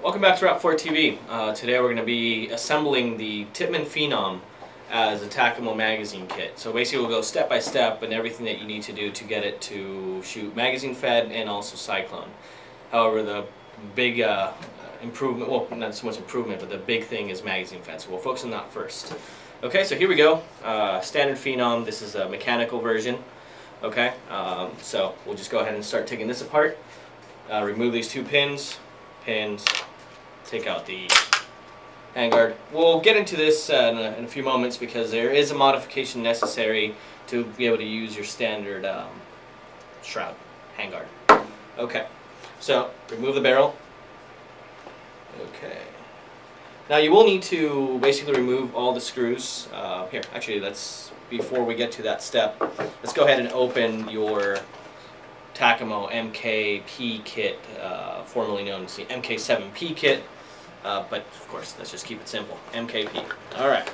Welcome back to Wrap 4 TV. Today we're going to be assembling the Tippmann Phenom as a Tacamo magazine kit. So basically we'll go step by step and everything that you need to do to get it to shoot magazine fed and also cyclone. However, the big improvement, well, not so much improvement, but the big thing is magazine fed. So we'll focus on that first. Okay, so here we go. Standard Phenom. This is a mechanical version. Okay, so we'll just go ahead and start taking this apart. Remove these two pins, take out the handguard. We'll get into this in a few moments because there is a modification necessary to be able to use your standard shroud handguard. Okay, so remove the barrel. Okay. Now you will need to basically remove all the screws. Here, actually, before we get to that step, let's go ahead and open your Tacamo MKP Kit, formerly known as the MK7 Kit, but of course, let's just keep it simple, MKP. Alright,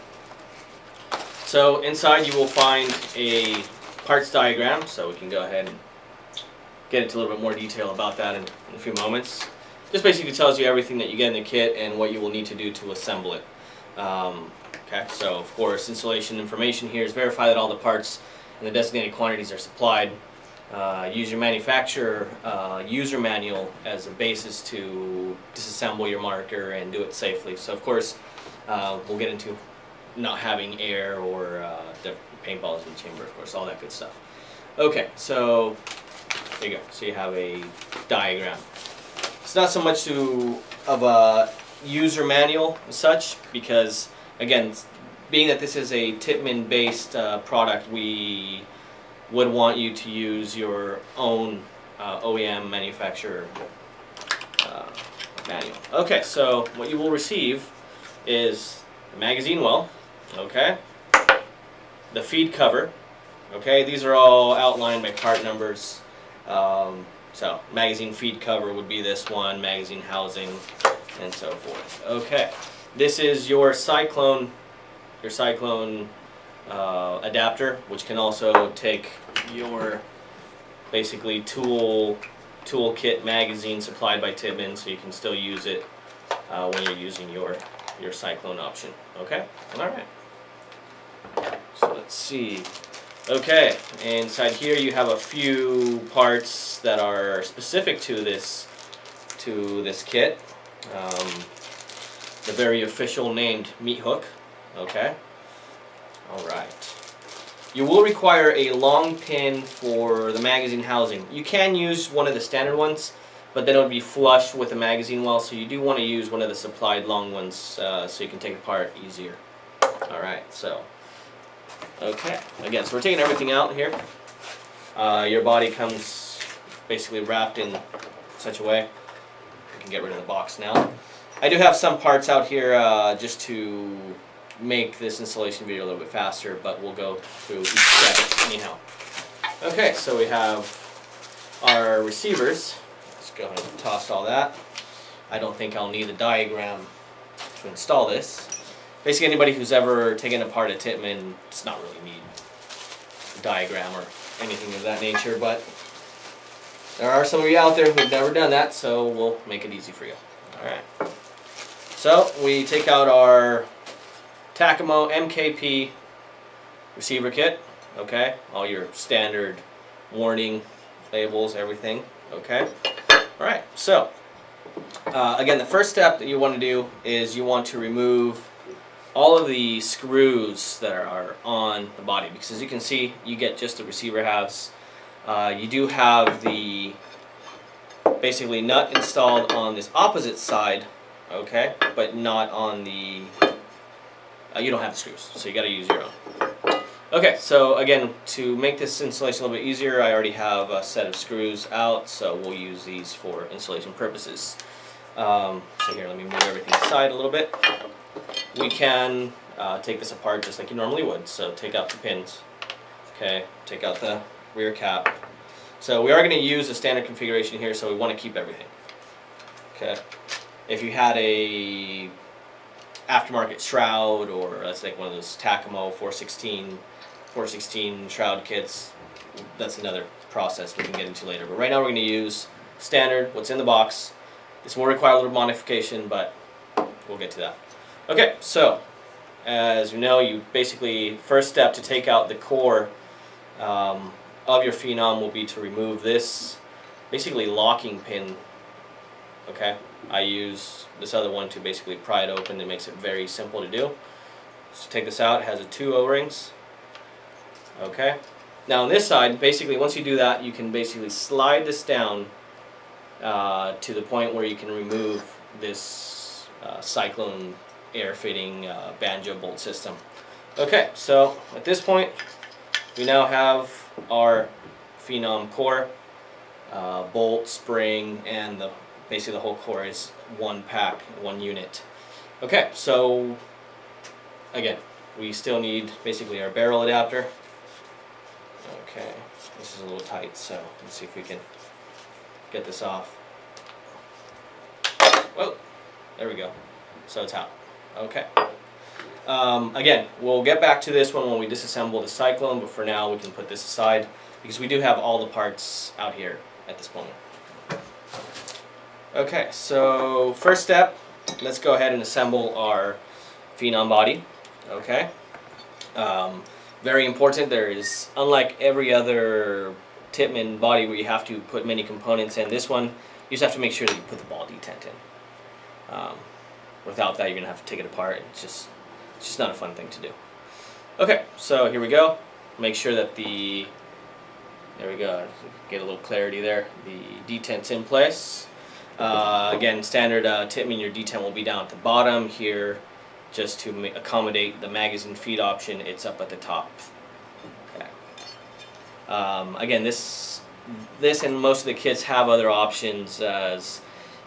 so inside you will find a parts diagram, so we can go ahead and get into a little bit more detail about that in a few moments. This basically tells you everything that you get in the kit and what you will need to do to assemble it. Okay, so of course, installation information here is verify that all the parts and the designated quantities are supplied. Use your manufacturer user manual as a basis to disassemble your marker and do it safely. So of course, we'll get into not having air or the paintballs in the chamber, of course, all that good stuff. Okay, so there you go. So you have a diagram. It's not so much of a user manual as such, because again, being that this is a Tippmann based product, we would want you to use your own OEM manufacturer manual. Okay, so what you will receive is the magazine well, okay, the feed cover, okay, these are all outlined by part numbers. So magazine feed cover would be this one, magazine housing, and so forth. Okay, this is your cyclone adapter, which can also take your basically toolkit magazine supplied by Tippmann, so you can still use it when you're using your cyclone option. Okay, all right. So let's see. Okay, inside here you have a few parts that are specific to this kit. The very official named meat hook. Okay. All right. You will require a long pin for the magazine housing. You can use one of the standard ones, but then it would be flush with the magazine well, so you do want to use one of the supplied long ones so you can take it apart easier. All right, so. Okay, again, so we're taking everything out here. Your body comes basically wrapped in such a way. We can get rid of the box now. I do have some parts out here just to make this installation video a little bit faster, but we'll go through each step anyhow. Okay, so we have our receivers. Let's go ahead and toss all that. I don't think I'll need a diagram to install this. Basically, anybody who's ever taken apart a Tippmann does not really need a diagram or anything of that nature, but there are some of you out there who've never done that, so we'll make it easy for you. Alright. So, we take out our Tacamo MKP receiver kit, okay? All your standard warning labels, everything, okay? Alright, so, again, the first step that you want to do is you want to remove all of the screws that are on the body, because as you can see, you get just the receiver halves. You do have the basically nut installed on this opposite side, okay, but not on the, you don't have the screws, so you got to use your own. Okay, so again, to make this installation a little bit easier, I already have a set of screws out, so we'll use these for installation purposes. So here, let me move everything aside a little bit. We can take this apart just like you normally would. So take out the pins, okay, take out the rear cap. So we are going to use a standard configuration here, so we want to keep everything. Okay, if you had a aftermarket shroud, or let's like one of those Tacamo 416 shroud kits, that's another process we can get into later. But right now we're going to use standard, what's in the box, This will require a little modification, but we'll get to that. Okay, so as you know, you basically, first step to take out the core of your Phenom will be to remove this basically locking pin. Okay, I use this other one to basically pry it open. It makes it very simple to do. So take this out. It has 2 O-rings. Okay, now on this side, basically once you do that, you can basically slide this down to the point where you can remove this Cyclone air fitting banjo bolt system. Okay, so at this point we now have our Phenom core, bolt, spring, and basically the whole core is one pack, one unit. Okay, so again, we still need basically our barrel adapter. Okay, this is a little tight, so let's see if we can get this off. Whoa, there we go. So it's out. Okay. Again, we'll get back to this one when we disassemble the Cyclone, but for now we can put this aside because we do have all the parts out here at this moment. Okay, so first step, let's go ahead and assemble our Phenom body. Okay. Very important, there is, unlike every other Tippmann body where you have to put many components in, this one you just have to make sure that you put the ball detent in. Without that, you're going to have to take it apart. It's just not a fun thing to do. Okay, so here we go. Make sure that there we go, get a little clarity there. The detent's in place. Again, standard Tippmann, your detent will be down at the bottom. Here, just to accommodate the magazine feed option, it's up at the top. Okay. Again, this and most of the kits have other options, such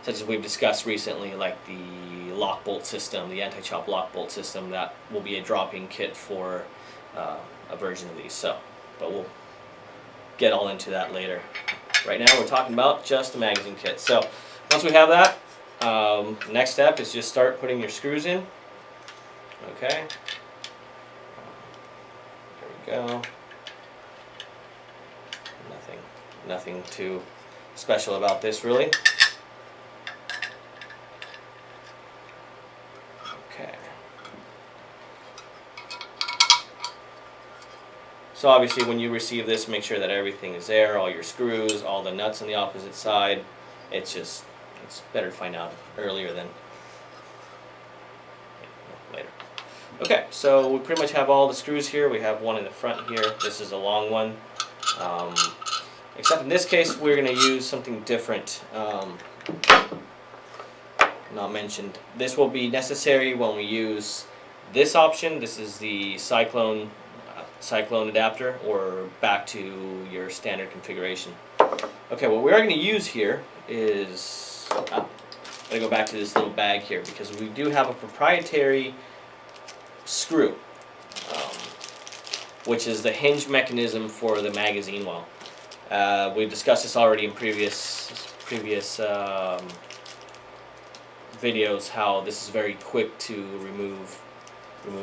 as we've discussed recently, like the lock bolt system, the anti-chop lock bolt system. That will be a drop-in kit for a version of these. So, but we'll get all into that later. Right now, we're talking about just the magazine kit. So, once we have that, next step is just start putting your screws in. Okay. There we go. Nothing too special about this, really. Okay. So obviously when you receive this, make sure that everything is there, all your screws, all the nuts on the opposite side. It's better to find out earlier than later. Okay, so we pretty much have all the screws here. We have one in the front here. This is a long one. Except in this case, we're going to use something different. Not mentioned. This will be necessary when we use this option. This is the Cyclone adapter, or back to your standard configuration. Okay, what we are going to use here is, I'm going to go back to this little bag here because we do have a proprietary screw, which is the hinge mechanism for the magazine well. We've discussed this already in previous videos, how this is very quick to remove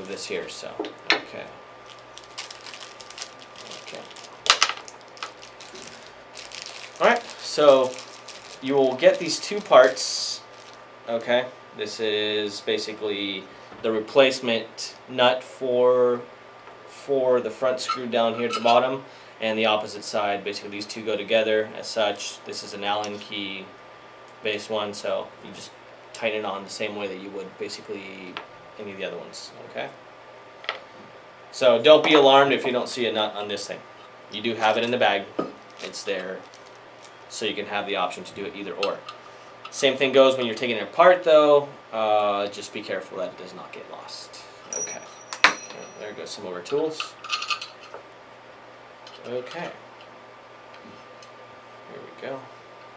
this here. So okay. Alright, so you will get these 2 parts. Okay, this is basically the replacement nut for the front screw down here at the bottom, and the opposite side. Basically these 2 go together as such. This is an Allen key based one, so you just tighten it on the same way that you would basically any of the other ones. Okay, so don't be alarmed if you don't see a nut on this thing. You do have it in the bag. It's there, so you can have the option to do it either or. Same thing goes when you're taking it apart, though. Just be careful that it does not get lost. Okay, there goes some of our tools. Okay, here we go.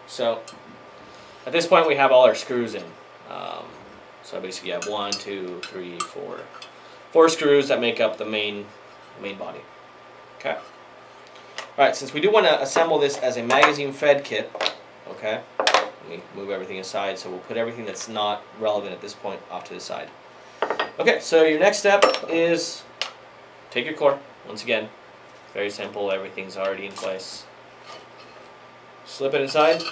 So at this point we have all our screws in. So basically you have 1, 2, 3, 4 screws that make up the main body. Okay. Alright, since we do want to assemble this as a magazine fed kit, okay, let me move everything aside, so we'll put everything that's not relevant at this point off to the side. Okay, so your next step is take your core. Once again, very simple, everything's already in place. Slip it inside.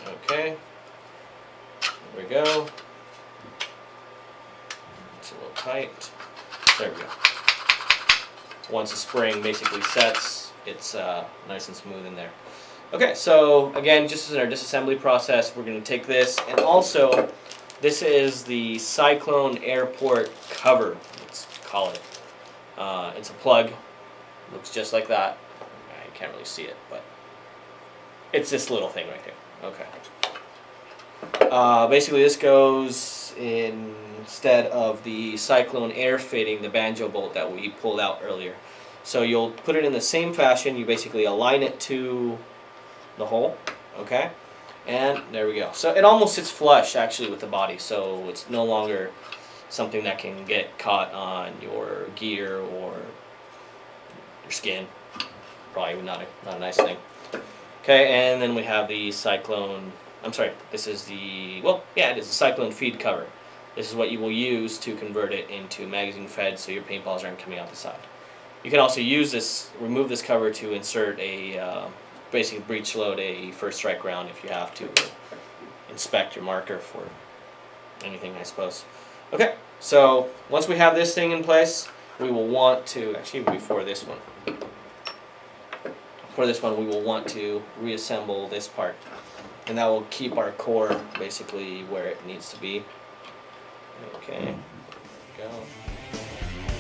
Okay, There we go. It's a little tight. There we go. Once the spring basically sets, it's nice and smooth in there. Okay, so again, just as in our disassembly process, we're going to take this, and also this is the Cyclone Airport cover, let's call it. It's a plug. Looks just like that. You can't really see it, but it's this little thing right here. Okay. Basically, this goes instead of the Cyclone air fitting, the banjo bolt that we pulled out earlier. So you'll put it in the same fashion. You basically align it to the hole. Okay. And there we go. So it almost sits flush actually with the body, so it's no longer something that can get caught on your gear or your skin. Probably not a nice thing. Okay, and then we have the Cyclone, I'm sorry, this is the, well, yeah, it is the Cyclone feed cover. This is what you will use to convert it into magazine fed so your paintballs aren't coming out the side. You can also use this, remove this cover to insert a, basically breech load a first strike round if you have to inspect your marker for anything, I suppose. Okay, so once we have this thing in place, we will want to, actually before this one, we will want to reassemble this part, and that will keep our core basically where it needs to be. Okay, there we go.